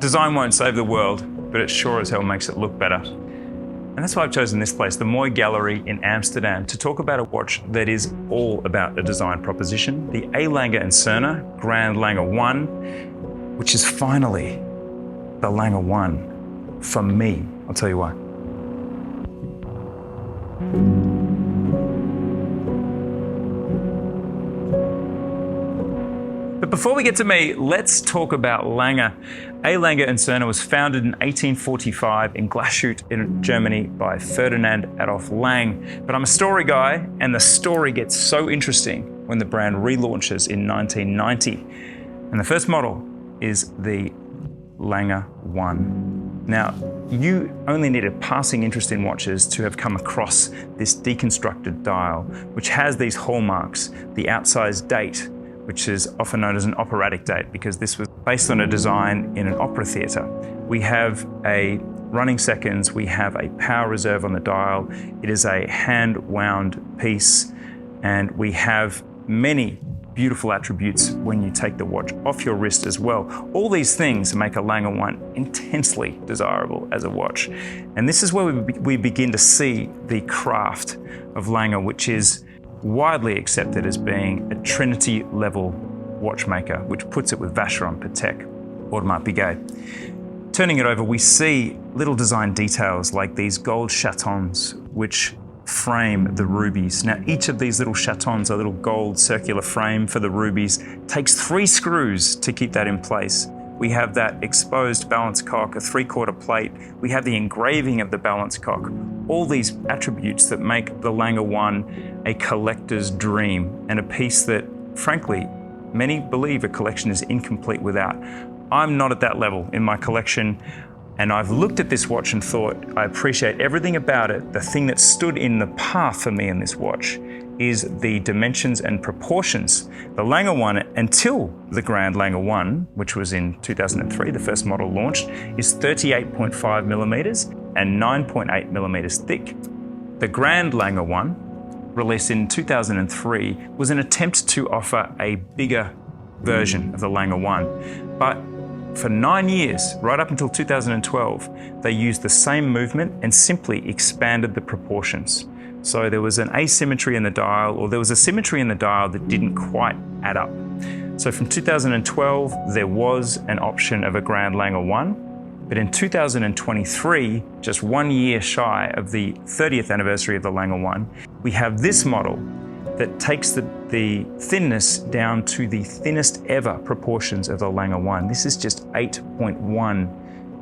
Design won't save the world, but it sure as hell makes it look better. And that's why I've chosen this place, the Mooi Gallery in Amsterdam, to talk about a watch that is all about a design proposition, the Lange Söhne Grand Lange 1, which is finally the Lange 1 for me. I'll tell you why. But before we get to me, let's talk about Lange. Lange Söhne was founded in 1845 in Glashütte in Germany by Ferdinand Adolph Lange. But I'm a story guy, and the story gets so interesting when the brand relaunches in 1990. And the first model is the Lange 1. Now, you only need a passing interest in watches to have come across this deconstructed dial, which has these hallmarks, the outsized date, which is often known as an operatic date because this was based on a design in an opera theatre. We have a running seconds, we have a power reserve on the dial. It is a hand-wound piece, and we have many beautiful attributes when you take the watch off your wrist as well. All these things make a Lange 1 intensely desirable as a watch. And this is where we begin to see the craft of Lange, which is widely accepted as being a Trinity-level watchmaker, which puts it with Vacheron, Patek, Audemars Piguet. Turning it over, we see little design details like these gold chatons, which frame the rubies. Now, each of these little chatons, a little gold circular frame for the rubies, takes 3 screws to keep that in place. We have that exposed balance cock, a 3/4 plate. We have the engraving of the balance cock. All these attributes that make the Lange 1 a collector's dream, and a piece that, frankly, many believe a collection is incomplete without. I'm not at that level in my collection, and I've looked at this watch and thought, I appreciate everything about it. The thing that stood in the path for me in this watch is the dimensions and proportions. The Lange 1, until the Grand Lange 1, which was in 2003, the first model launched, is 38.5 millimeters and 9.8 millimeters thick. The Grand Lange 1, released in 2003, was an attempt to offer a bigger version of the Lange 1. But for 9 years, right up until 2012, they used the same movement and simply expanded the proportions. So there was an asymmetry in the dial, or there was a symmetry in the dial that didn't quite add up. So from 2012, there was an option of a Grand Lange 1, but in 2023, just 1 year shy of the 30th anniversary of the Lange 1, we have this model that takes the thinness down to the thinnest ever proportions of the Lange 1. This is just 8.1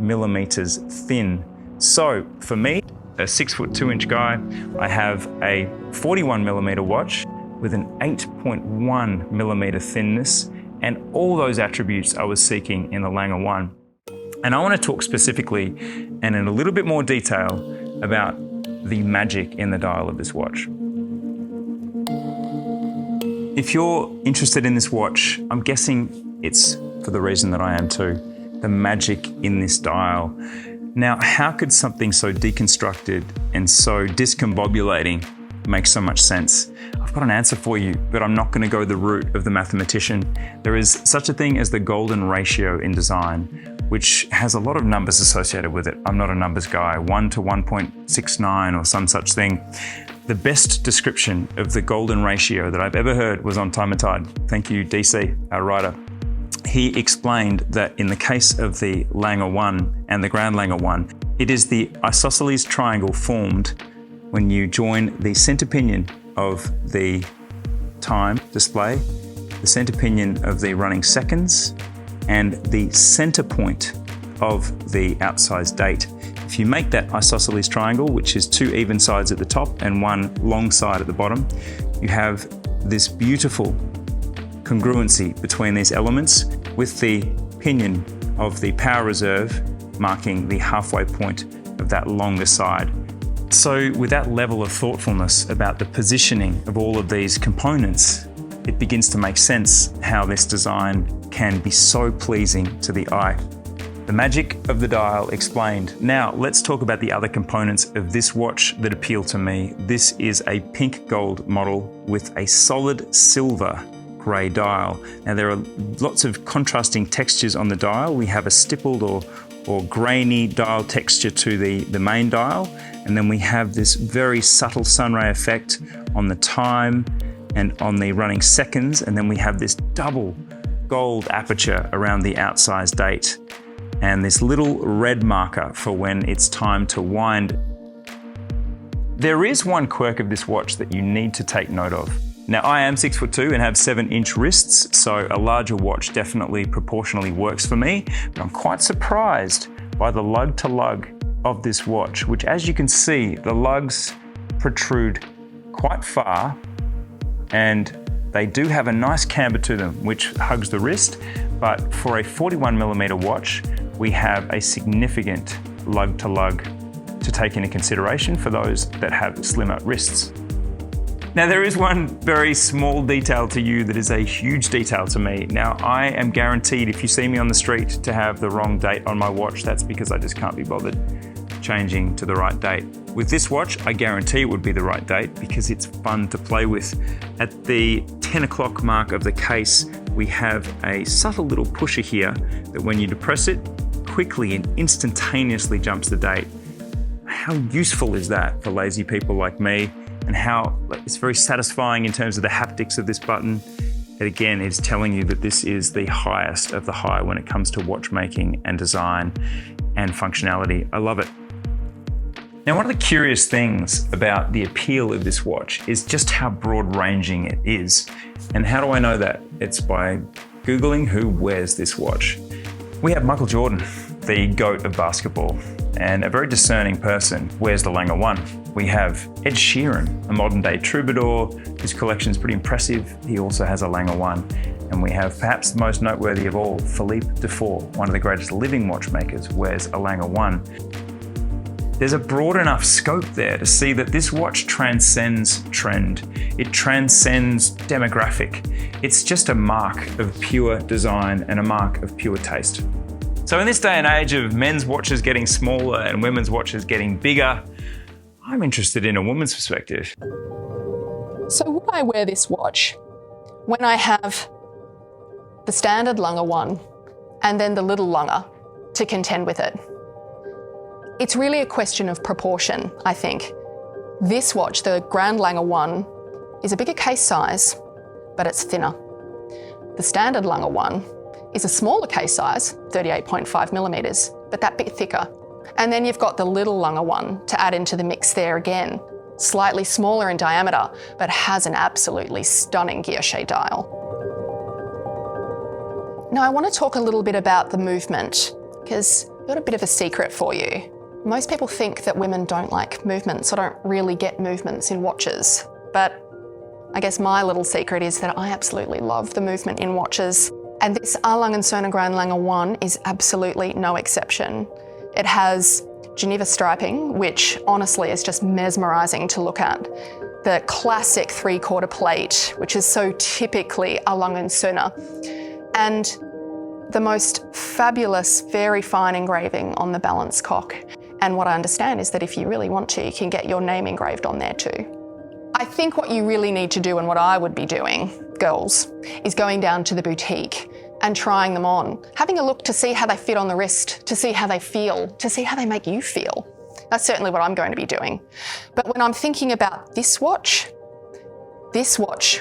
millimeters thin. So for me, a 6'2" guy, I have a 41 millimeter watch with an 8.1 millimeter thinness, and all those attributes I was seeking in the Lange 1. And I want to talk specifically and in a little bit more detail about the magic in the dial of this watch. If you're interested in this watch, I'm guessing it's for the reason that I am too, the magic in this dial. Now, how could something so deconstructed and so discombobulating make so much sense? I've got an answer for you, but I'm not going to go the route of the mathematician. There is such a thing as the golden ratio in design, which has a lot of numbers associated with it. I'm not a numbers guy, 1 to 1.69 or some such thing. The best description of the golden ratio that I've ever heard was on Time+Tide. Thank you, DC, our writer. He explained that in the case of the Lange 1 and the Grand Lange 1, it is the isosceles triangle formed when you join the center pinion of the time display, the center pinion of the running seconds, and the center point of the outsized date. If you make that isosceles triangle, which is 2 even sides at the top and 1 long side at the bottom, you have this beautiful congruency between these elements, with the pinion of the power reserve marking the halfway point of that longer side. So with that level of thoughtfulness about the positioning of all of these components, it begins to make sense how this design can be so pleasing to the eye. The magic of the dial explained. Now let's talk about the other components of this watch that appeal to me. This is a pink gold model with a solid silver grey dial. Now there are lots of contrasting textures on the dial. We have a stippled or grainy dial texture to the main dial, and then we have this very subtle sunray effect on the time and on the running seconds, and then we have this double gold aperture around the outsized date and this little red marker for when it's time to wind. There is one quirk of this watch that you need to take note of. Now, I am 6'2" and have 7-inch wrists, so a larger watch definitely proportionally works for me, but I'm quite surprised by the lug to lug of this watch, which, as you can see, the lugs protrude quite far and they do have a nice camber to them, which hugs the wrist, but for a 41mm watch, we have a significant lug to lug to take into consideration for those that have slimmer wrists. Now, there is one very small detail to you that is a huge detail to me. Now, I am guaranteed if you see me on the street to have the wrong date on my watch, that's because I just can't be bothered changing to the right date. With this watch, I guarantee it would be the right date because it's fun to play with. At the 10 o'clock mark of the case, we have a subtle little pusher here that when you depress it, quickly and instantaneously jumps the date. How useful is that for lazy people like me? And how it's very satisfying in terms of the haptics of this button. It again is telling you that this is the highest of the high when it comes to watchmaking and design and functionality. I love it. Now, one of the curious things about the appeal of this watch is just how broad ranging it is. And how do I know that? It's by Googling who wears this watch. We have Michael Jordan, the GOAT of basketball, and a very discerning person wears the Lange 1. We have Ed Sheeran, a modern day troubadour. His collection is pretty impressive. He also has a Lange 1. And we have perhaps the most noteworthy of all, Philippe Dufour, one of the greatest living watchmakers, wears a Lange 1. There's a broad enough scope there to see that this watch transcends trend. It transcends demographic. It's just a mark of pure design and a mark of pure taste. So in this day and age of men's watches getting smaller and women's watches getting bigger, I'm interested in a woman's perspective. So would I wear this watch when I have the standard Lange 1 and then the little Lange to contend with it? It's really a question of proportion, I think. This watch, the Grand Lange 1, is a bigger case size, but it's thinner. The standard Lange 1 is a smaller case size, 38.5mm, but that bit thicker. And then you've got the little Lange 1 to add into the mix there again, slightly smaller in diameter, but has an absolutely stunning guilloche dial. Now, I want to talk a little bit about the movement, because I've got a bit of a secret for you. Most people think that women don't like movements or don't really get movements in watches, but I guess my little secret is that I absolutely love the movement in watches. And this Lange Söhne Grand Lange 1 is absolutely no exception. It has Geneva striping, which honestly is just mesmerising to look at. The classic 3/4 plate, which is so typically a Lange Söhne. And the most fabulous, very fine engraving on the balance cock. And what I understand is that if you really want to, you can get your name engraved on there too. I think what you really need to do, and what I would be doing, girls, is going down to the boutique and trying them on, having a look to see how they fit on the wrist, to see how they feel, to see how they make you feel. That's certainly what I'm going to be doing. But when I'm thinking about this watch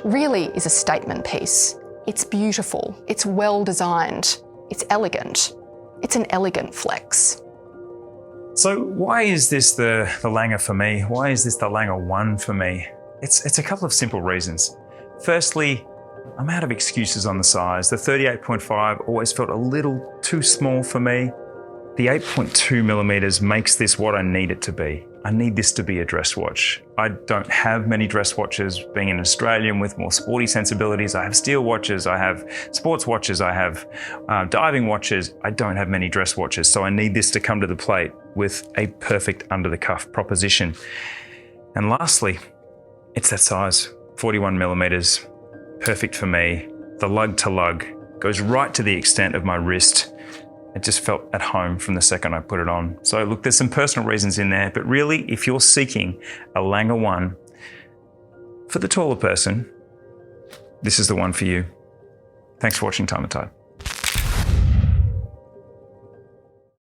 really is a statement piece. It's beautiful, it's well designed, it's elegant. It's an elegant flex. So why is this the Lange for me? Why is this the Lange 1 for me? It's a couple of simple reasons. Firstly, I'm out of excuses on the size. The 38.5 always felt a little too small for me. The 8.2mm makes this what I need it to be. I need this to be a dress watch. I don't have many dress watches. Being an Australian with more sporty sensibilities, I have steel watches, I have sports watches, I have diving watches. I don't have many dress watches, so I need this to come to the plate with a perfect under-the-cuff proposition. And lastly, it's that size, 41mm, perfect for me. The lug to lug goes right to the extent of my wrist. It just felt at home from the second I put it on. So look, there's some personal reasons in there, but really, if you're seeking a Lange 1 for the taller person, this is the one for you. Thanks for watching Time+Tide.